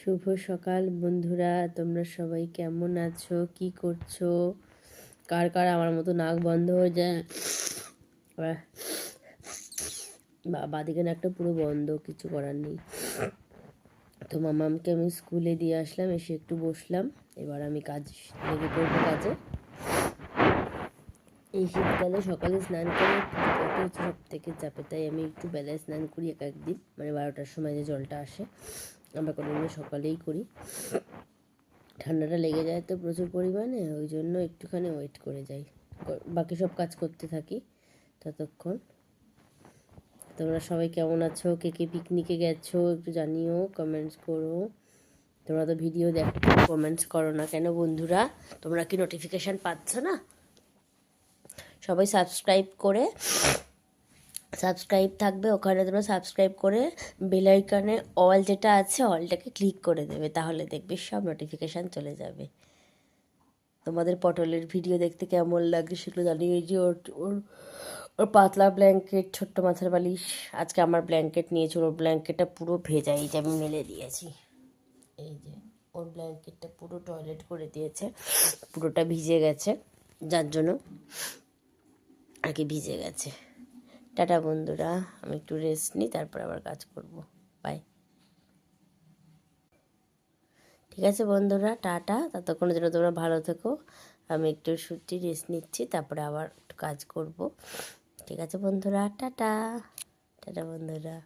শুভ সকাল বন্ধুরা, তোমরা সবাই কেমন আছো, কি করছো? কার কার আমার মতো নাক বন্ধ হয়ে যায়, বাদিকে নাকটা পুরো বন্ধ, কিছু করার নেই। তো মামামকে আমি স্কুলে দিয়ে আসলাম, এসে একটু বসলাম। এবার আমি লেগে পড়বো কাজে। এই শীতকালে সকালে স্নান করে এটা হচ্ছে সব থেকে চাপে, তাই আমি একটু বেলায় স্নান করি এক একদিন, মানে 12টার সময় যে জলটা আসে। আমরা কোনো সকালেই করি। ঠান্ডাটা লেগে যায় তো প্রচুর পরিমাণে, ওই জন্য একটুখানি ওয়েট করে যাই, বাকি সব কাজ করতে থাকি ততক্ষণ। তোমরা সবাই কেমন আছো, কে কে পিকনিকে গেছো একটু জানিও, কমেন্টস করো। তোমরা তো ভিডিও দেখো, কমেন্টস করো না কেন বন্ধুরা? তোমরা কি নোটিফিকেশান পাচ্ছ না? সবাই সাবস্ক্রাইব থাকবে ওখানে, তোমরা সাবস্ক্রাইব করে বেল আইকনে অল যেটা আছে অলটাকে ক্লিক করে দেবে, তাহলে দেখবে সব নোটিফিকেশান চলে যাবে। তোমাদের পটলের ভিডিও দেখতে কেমন লাগে সেগুলো জানিয়ে। এই যে ওর ওর ওর পাতলা ব্ল্যাঙ্কেট, ছোট্ট মাথার বালিশ, আজকে আমার ব্ল্যাঙ্কেট নিয়েছিল, ওর ব্ল্যাঙ্কেটটা পুরো ভেজা, এই যে আমি মেলে দিয়েছি। এই যে ওর ব্ল্যাঙ্কেটটা পুরো টয়লেট করে দিয়েছে, পুরোটা ভিজে গেছে, যার জন্য আর কি ভিজে গেছে। টাটা বন্ধুরা, আমি একটু রেস্ট নিই, তারপর আবার কাজ করব। বাই। ঠিক আছে বন্ধুরা, টাটা। ততক্ষণের জন্য তোমরা ভালো থেকো। আমি একটু রেস্ট নিচ্ছি, তারপরে আবার একটু কাজ করব। ঠিক আছে বন্ধুরা, টাটা। টাটা বন্ধুরা।